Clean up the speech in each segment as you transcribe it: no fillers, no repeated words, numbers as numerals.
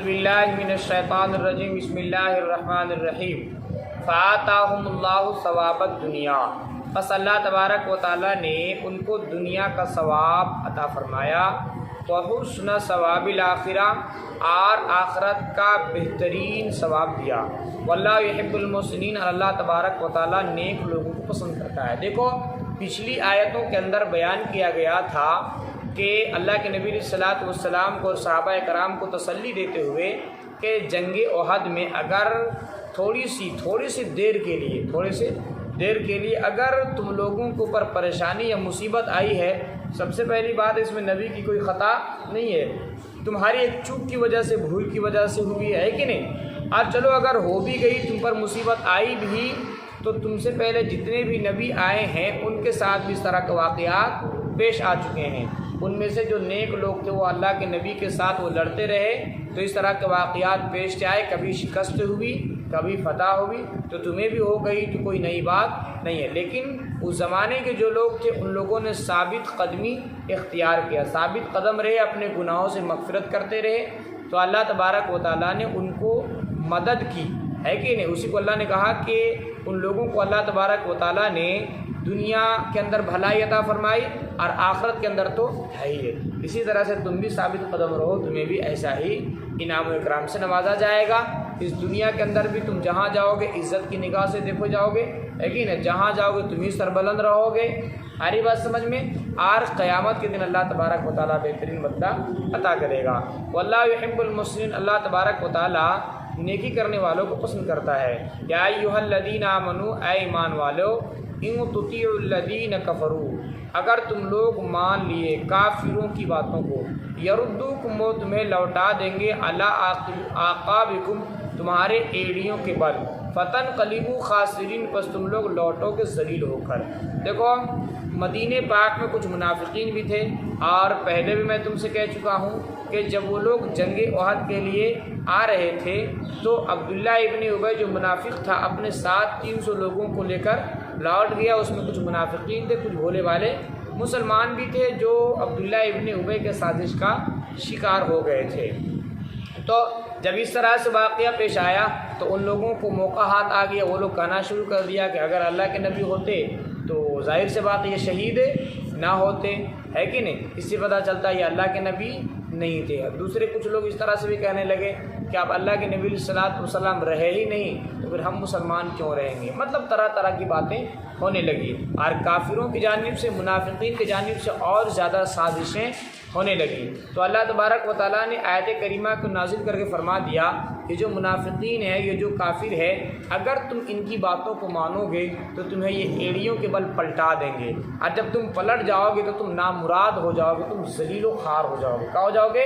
باللہ من الشیطان الرجیم بسم اللہ الرحمن الرحیم فآتاہم اللہ ثواب الدنیا، بس اللہ تبارک و تعالیٰ نے ان کو دنیا کا ثواب عطا فرمایا، وحسن ثواب الآخرہ، اور آخرت کا بہترین ثواب دیا، واللہ یحب المحسنین، اور اللہ تبارک و تعالیٰ نیک لوگوں کو پسند کرتا ہے۔ دیکھو پچھلی آیتوں کے اندر بیان کیا گیا تھا کہ اللہ کے نبی صلی اللہ علیہ وسلم کو اور صحابہ کرام کو تسلی دیتے ہوئے کہ جنگ احد میں اگر تھوڑی سی دیر کے لیے اگر تم لوگوں کے اوپر پریشانی یا مصیبت آئی ہے، سب سے پہلی بات اس میں نبی کی کوئی خطا نہیں ہے، تمہاری ایک چوک کی وجہ سے، بھول کی وجہ سے ہوئی ہے کہ نہیں؟ اور چلو اگر ہو بھی گئی، تم پر مصیبت آئی بھی، تو تم سے پہلے جتنے بھی نبی آئے ہیں ان کے ساتھ بھی اس طرح کے واقعات پیش آ چکے ہیں۔ ان میں سے جو نیک لوگ تھے وہ اللہ کے نبی کے ساتھ وہ لڑتے رہے، تو اس طرح کے واقعات پیش آئے، کبھی شکست ہوئی، کبھی فتح ہوئی، تو تمہیں بھی ہو گئی، تو کوئی نئی بات نہیں ہے۔ لیکن اس زمانے کے جو لوگ تھے ان لوگوں نے ثابت قدمی اختیار کیا، ثابت قدم رہے، اپنے گناہوں سے مغفرت کرتے رہے، تو اللہ تبارک و تعالیٰ نے ان کو مدد کی ہے کہ نہیں؟ اسی کو اللہ نے کہا کہ ان لوگوں کو اللہ تبارک و تعالیٰ نے دنیا کے اندر بھلائی عطا فرمائی اور آخرت کے اندر تو ہے ہی ہے۔ اسی طرح سے تم بھی ثابت قدم رہو، تمہیں بھی ایسا ہی انعام و اکرام سے نوازا جائے گا۔ اس دنیا کے اندر بھی تم جہاں جاؤ گے عزت کی نگاہ سے دیکھو جاؤ گے، لیکن جہاں جاؤ گے تم ہی سربلند رہو گے۔ ساری بات سمجھ میں؟ اور قیامت کے دن اللہ تبارک و تعالیٰ بہترین بدلہ عطا کرے گا۔ واللہ یحب المحسنین، اللہ تبارک و تعالیٰ نیکی کرنے والوں کو پسند کرتا ہے۔ یا ایھا الذین آمنوا، اے ایمان والو، ان تطیعوا الذین کفروا، اگر تم لوگ مان لیے کافروں کی باتوں کو، یردوکم، وہ تمہیں لوٹا دیں گے، علی اعقابکم، تمہارے ایڑیوں کے بل، فتنقلبوا خاسرین، پس تم لوگ لوٹو گے ذلیل ہو کر۔ دیکھو مدینہ پاک میں کچھ منافقین بھی تھے، اور پہلے بھی میں تم سے کہہ چکا ہوں کہ جب وہ لوگ جنگ احد کے لیے آ رہے تھے تو عبداللہ ابن ابی جو منافق تھا اپنے ساتھ 300 لوگوں کو لے کر لوٹ گیا۔ اس میں کچھ منافقین تھے، کچھ بھولے والے مسلمان بھی تھے جو عبداللہ ابن ابی کے سازش کا شکار ہو گئے تھے۔ تو جب اس طرح سے واقعہ پیش آیا تو ان لوگوں کو موقع ہاتھ آ گیا، وہ لوگ کہنا شروع کر دیا کہ اگر اللہ کے نبی ہوتے تو ظاہر سے بات یہ شہید نہ ہوتے، ہے کہ نہیں؟ اس سے پتہ چلتا ہے یہ اللہ کے نبی نہیں تھے۔ دوسرے کچھ لوگ اس طرح سے بھی کہنے لگے کہ اب اللہ کے نبی صلی اللہ علیہ وسلم رہے ہی نہیں تو پھر ہم مسلمان کیوں رہیں گے؟ مطلب طرح طرح کی باتیں ہونے لگی، اور کافروں کی جانب سے، منافقین کی جانب سے اور زیادہ سازشیں ہونے لگی۔ تو اللہ تبارک و تعالیٰ نے آیت کریمہ کو نازل کر کے فرما دیا کہ جو منافقین ہے، یہ جو کافر ہے، اگر تم ان کی باتوں کو مانو گے تو تمہیں یہ ایڑیوں کے بل پلٹا دیں گے، اور جب تم پلٹ جاؤ گے تو تم نامراد ہو جاؤ گے، تم ذلیل و خوار ہو جاؤ گے۔ کیا ہو جاؤ گے؟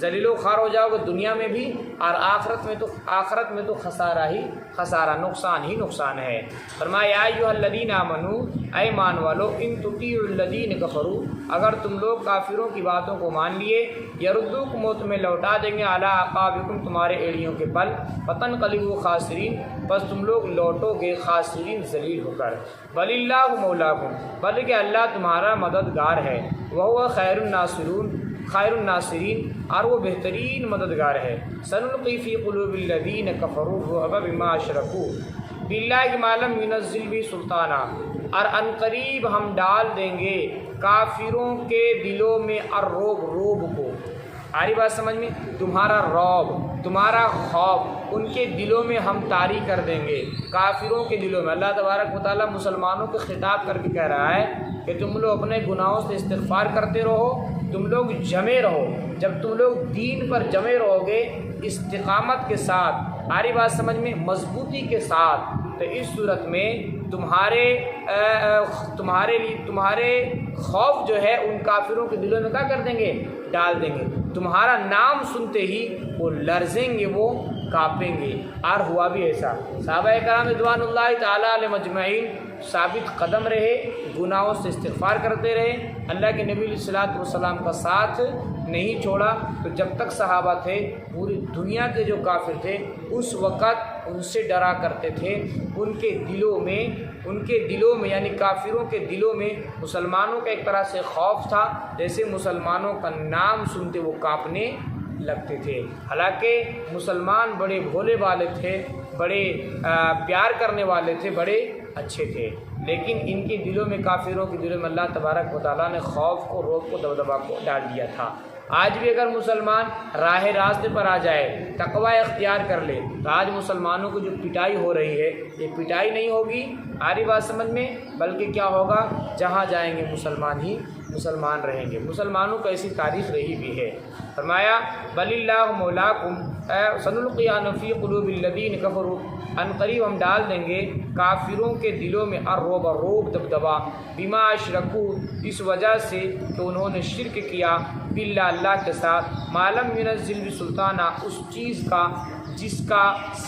ذلیل و خوار ہو جاؤ گے دنیا میں بھی، اور آخرت میں تو خسارہ ہی خسارہ، نقصان ہی نقصان ہے۔ فرمایا یا ایھا الذین آمنوا، اے ایمان والو، ان تطیعوا الذین کفروا، اگر تم لوگ کافروں کی باتوں کو مان لیے، یردوکم، وہ تمہیں لوٹا دیں گے، علی اعقابکم، تمہارے ایڑیوں کے بل، فتنقلبوا خاسرین، بس تم لوگ لوٹو گے خاسرین، ذلیل ہو کر۔ بل اللہ مولاکم، بلکہ اللہ تمہارا مددگار ہے، وہو خیر الناصرین، اور وہ بہترین مددگار ہے۔ سنلقی فی قلوب الذین کفروا الرعب بما اشرکوا باللہ ما لم ینزل بہ سلطانا، اور عنقریب ہم ڈال دیں گے کافروں کے دلوں میں الرعب، روب کو۔ آری بات سمجھ میں؟ تمہارا رعب، تمہارا خوف ان کے دلوں میں ہم طاری کر دیں گے، کافروں کے دلوں میں۔ اللہ تبارک و تعالیٰ مسلمانوں کو خطاب کر کے کہہ رہا ہے کہ تم لوگ اپنے گناہوں سے استغفار کرتے رہو، تم لوگ جمے رہو۔ جب تم لوگ دین پر جمے رہو گے استقامت کے ساتھ، آری بات سمجھ میں، مضبوطی کے ساتھ، تو اس صورت میں تمہارے خوف جو ہے ان کافروں کے دلوں میں کیا کر دیں گے؟ ڈال دیں گے۔ تمہارا نام سنتے ہی وہ لرزیں گے، وہ کانپیں گے۔ اور ہوا بھی ایسا، صحابہ کرام رضوان اللہ تعالیٰ علیہم اجمعین ثابت قدم رہے، گناہوں سے استغفار کرتے رہے، اللہ کے نبی صلی اللہ علیہ وسلم کا ساتھ نہیں چھوڑا۔ تو جب تک صحابہ تھے پوری دنیا کے جو کافر تھے اس وقت ان سے ڈرا کرتے تھے، ان کے دلوں میں یعنی کافروں کے دلوں میں مسلمانوں کا ایک طرح سے خوف تھا، جیسے مسلمانوں کا نام سنتے وہ کانپنے لگتے تھے۔ حالانکہ مسلمان بڑے بھولے والے تھے، بڑے پیار کرنے والے تھے، بڑے اچھے تھے، لیکن ان کے دلوں میں، کافروں کے دلوں میں اللہ تبارک و تعالیٰ نے خوف کو، روب کو، دبدبا کو ڈال دیا تھا۔ آج بھی اگر مسلمان راہ راستے پر آ جائے، تقوی اختیار کر لے، تو آج مسلمانوں کو جو پٹائی ہو رہی ہے، یہ پٹائی نہیں ہوگی آری بات سمجھ میں، بلکہ کیا ہوگا، جہاں جائیں گے مسلمان ہی مسلمان رہیں گے۔ مسلمانوں کا ایسی تاریخ رہی بھی ہے۔ فرمایا بل اللہ مولاکم سنلقی فی قلوب الذین کفروا، ان قریب ہم ڈال دیں گے کافروں کے دلوں میں الرعب دبدبا، بما اشرکو، اس وجہ سے کہ انہوں نے شرک کیا، باللہ اللہ کے ساتھ، ما لم ینزل بسلطانہ، اس چیز کا جس کا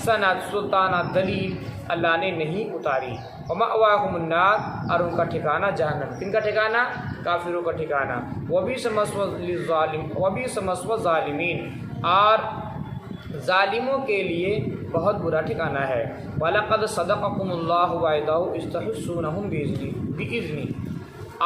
سند، سلطانہ، دلیل اللہ نے نہیں اتاری، ومأواہم النار، اور ان کا ٹھکانہ جہنم۔ کن کا ٹھکانہ؟ کافروں کا ٹھکانہ۔ وبئس مثوى الظالمین، اور ظالموں کے لیے بہت برا ٹھکانہ ہے۔ وَلَقَدْ صَدَقَكُمُ اللَّهُ وَعْدَهُ إِذْ تَحُسُّونَهُم بِإِذْنِهِ،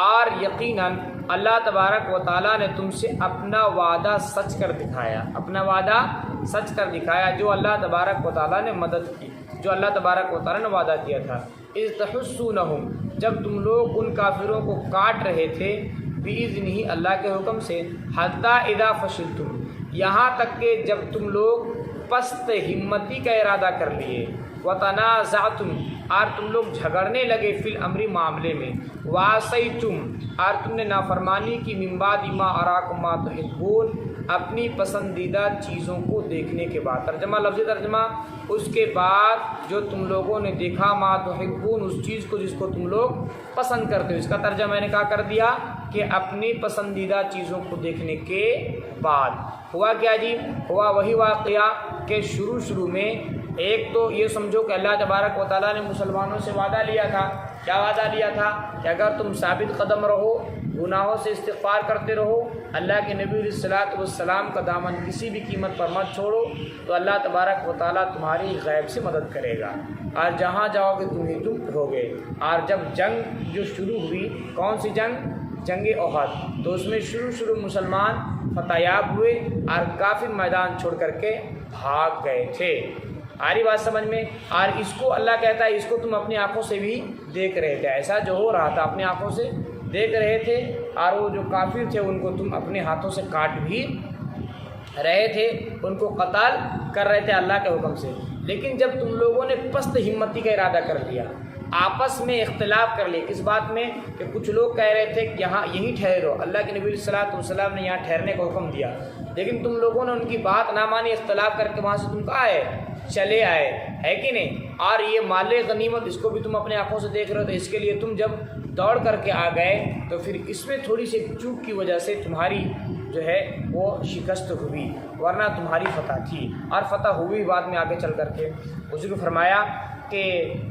اور یقیناً اللہ تبارک و تعالیٰ نے تم سے اپنا وعدہ سچ کر دکھایا، اپنا وعدہ سچ کر دکھایا، جو اللہ تبارک و تعالیٰ نے مدد کی، جو اللہ تبارک و تعالیٰ نے وعدہ کیا تھا۔ اِذْ تَحُسُّونَهُم، جب تم لوگ ان کافروں کو کاٹ رہے تھے، بِإِذْنِهِ، اللہ کے حکم سے، حَتَّى إِذَا فَشِلْتُمْ، یہاں تک کہ جب تم لوگ پست ہمتی کا ارادہ کر لیے، وَتَنَازَعْتُمْ، اور تم لوگ جھگڑنے لگے، فی الامر، معاملے میں، وَعَصَيْتُمْ، اور تم نے نافرمانی کی، مِن بَعْدِ مَا أَرَاكُم مَا تُحِبُّونَ، اپنی پسندیدہ چیزوں کو دیکھنے کے بعد۔ ترجمہ، لفظی ترجمہ، اس کے بعد جو تم لوگوں نے دیکھا، ما تحبون، اس چیز کو جس کو تم لوگ پسند کرتے ہو۔ اس کا ترجمہ میں نے کہا کر دیا کہ اپنی پسندیدہ چیزوں کو دیکھنے کے بعد ہوا کیا جی؟ ہوا وہی واقعہ کہ شروع میں ایک تو یہ سمجھو کہ اللہ تبارک و تعالیٰ نے مسلمانوں سے وعدہ لیا تھا۔ کیا وعدہ لیا تھا؟ کہ اگر تم ثابت قدم رہو، گناہوں سے استغفار کرتے رہو، اللہ کے نبی علیہ السلام کا دامن کسی بھی قیمت پر مت چھوڑو، تو اللہ تبارک و تعالیٰ تمہاری غیب سے مدد کرے گا، اور جہاں جاؤ گے تم ہی تم رہو گے۔ اور جب جنگ جو شروع ہوئی، کون سی جنگ؟ جنگ احد، تو اس میں شروع مسلمان فتح یاب ہوئے اور کافر میدان چھوڑ کر کے بھاگ گئے تھے۔ آ رہی بات سمجھ میں؟ اور اس کو اللہ کہتا ہے، اس کو تم اپنی آنکھوں سے بھی دیکھ رہے تھے، ایسا جو ہو رہا تھا اپنی آنکھوں سے دیکھ رہے تھے، اور وہ جو کافر تھے ان کو تم اپنے ہاتھوں سے کاٹ بھی رہے تھے، ان کو قتل کر رہے تھے اللہ کے حکم سے۔ لیکن جب تم لوگوں نے پست ہمتی کا ارادہ کر لیا، آپس میں اختلاف کر لیے اس بات میں کہ کچھ لوگ کہہ رہے تھے کہ یہاں یہی ٹھہرو، اللہ کے نبی صلی اللہ علیہ وسلم نے یہاں ٹھہرنے کا حکم دیا، لیکن تم لوگوں نے ان کی بات نہ مانی، اختلاف کر کے وہاں سے تم کہاں آئے؟ چلے آئے، ہے کہ نہیں؟ اور یہ مال غنیمت، اس کو بھی تم اپنے آنکھوں سے دیکھ رہے ہو، تو اس کے لیے تم جب دوڑ کر کے آ گئے تو پھر اس میں تھوڑی سی چوک کی وجہ سے تمہاری جو ہے وہ شکست ہوئی، ورنہ تمہاری فتح تھی، اور فتح ہوئی بعد میں آگے چل کر کے۔ حضور فرمایا کہ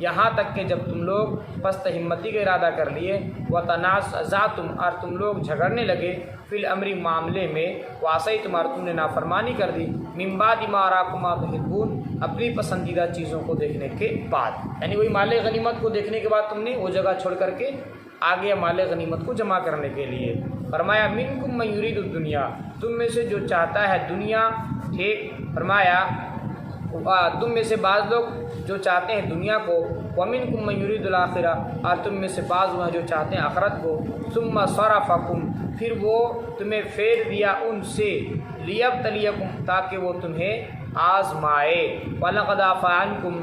یہاں تک کہ جب تم لوگ پست ہمتی کا ارادہ کر لیے، وَتَنَازَعْتُمْ، اور تم لوگ جھگڑنے لگے، فی الامر، معاملے میں، وَعَصَيْتُمْ، اور تم نے نافرمانی کر دی، مِن بَعْدِ مَا أَرَاكُم مَا تُحِبُّونَ، اپنی پسندیدہ چیزوں کو دیکھنے کے بعد، یعنی وہی مال غنیمت کو دیکھنے کے بعد تم نے وہ جگہ چھوڑ کر کے آ گیا مال غنیمت کو جمع کرنے کے لیے۔ فرمایا مِنکُم مَن یُرِیدُ الدُّنْیَا، تم میں سے جو چاہتا ہے دنیا، ٹھیک، فرمایا تم میں سے بعض لوگ جو چاہتے ہیں دنیا کو، وَمِنْكُم مَن يُرِيدُ الْآخِرَةَ، اور تم میں سے بعض وہ جو چاہتے ہیں آخرت کو، ثُمَّ صَرَفَكُمْ، پھر وہ تمہیں پھیر دیا ان سے، لِيَبْتَلِيَكُمْ، تاکہ وہ تمہیں آزمائے، وَلَقَدْ عَفَا عَنْكُمْ،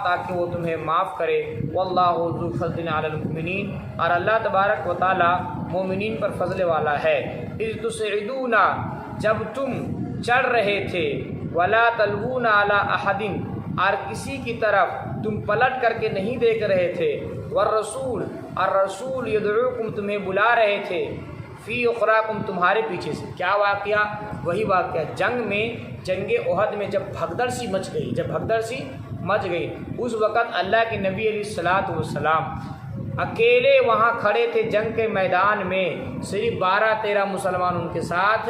تاکہ وہ تمہیں معاف کرے، وَاللَّهُ ذُو فَضْلٍ عَلَى الْمُؤْمِنِينَ، اور اللہ تبارک و تعالیٰ مومنین پر فضل والا ہے۔ اِذْ تُسْعِدُونَ، جب تم چڑھ رہے تھے، وَلَا تَلْوُونَ عَلَىٰ أَحَدٍ، اور کسی کی طرف تم پلٹ کر کے نہیں دیکھ رہے تھے، وَالرَّسُولُ، اور رسول يَدْعُوكُمْ، تمہیں بلا رہے تھے، فِي أُخْرَاكُمْ، تمہارے پیچھے سے۔ کیا واقعہ؟ وہی واقعہ جنگ میں، جنگ احد میں جب بھگدڑ سی مچ گئی، اس وقت اللہ کے نبی علیہ السلام اکیلے وہاں کھڑے تھے جنگ کے میدان میں، صرف 12-13 مسلمان ان کے ساتھ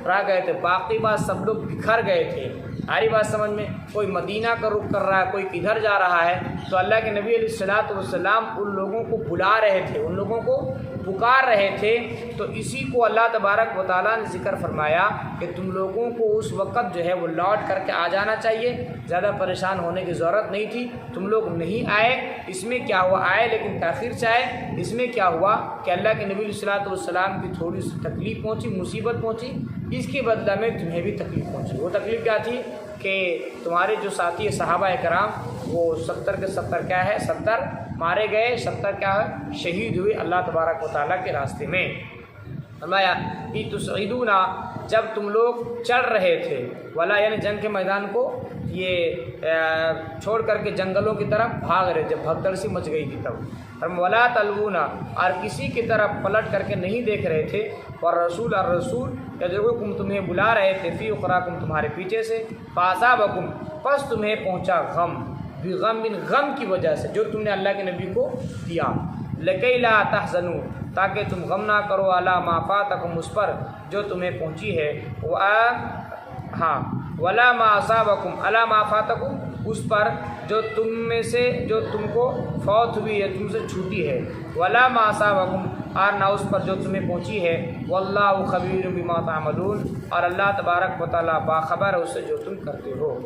رہ گئے تھے، باقی بات سب لوگ بکھر گئے تھے۔ ہماری بات سمجھ میں؟ کوئی مدینہ کا رخ کر رہا ہے، کوئی کدھر جا رہا ہے، تو اللہ کے نبی علیہ السلام ان لوگوں کو بلا رہے تھے، ان لوگوں کو پکار رہے تھے، تو اسی کو اللہ تبارک و تعالیٰ نے ذکر فرمایا کہ تم لوگوں کو اس وقت جو ہے وہ لوٹ کر کے آ جانا چاہیے، زیادہ پریشان ہونے کی ضرورت نہیں تھی، تم لوگ نہیں آئے۔ اس میں کیا ہوا، آئے لیکن تاخیر سے آئے۔ اس میں کیا ہوا کہ اللہ کے نبی علیہ الصلوۃ والسلام کی تھوڑی سی تکلیف پہنچی، مصیبت پہنچی، اس کے بدلہ میں تمہیں بھی تکلیف پہنچی۔ وہ تکلیف کیا تھی کہ تمہارے جو ساتھی صحابہ کرام وہ 70 کے 70 کیا ہے، 70 مارے گئے، 70 کیا ہے، شہید ہوئے اللہ تبارک و تعالیٰ کے راستے میں۔ فرمایا کہ تصعدون، جب تم لوگ چڑھ رہے تھے، ولا یعنی جنگ کے میدان کو یہ چھوڑ کر کے جنگلوں کی طرف بھاگ رہے تھے، بھگدڑ سی مچ گئی تھی تب۔ ولا تلوون، اور کسی کی طرف پلٹ کر کے نہیں دیکھ رہے تھے، اور رسول یدعوکم، تمہیں بلا رہے تھے، فی اخراکم، تمہارے پیچھے سے، فاصابکم، پس تمہیں پہنچا غم، بغم، غم کی وجہ سے جو تم نے اللہ کے نبی کو دیا، لکی لا تحزنوا، تاکہ تم غم نہ کرو، علی ما فاتکم، اس پر جو تمہیں پہنچی ہے، ولا ما اصابکم، علی ما فاتکم، اس پر جو تم میں سے جو تم کو فوت ہوئی ہے، تم سے چھوٹی ہے، ولا ما اصابکم، اور نہ اس پر جو تمہیں پہنچی ہے، واللہ خبیر بما تعملون، اور اللہ تبارک و تعالیٰ باخبر ہے اس سے جو تم کرتے ہو۔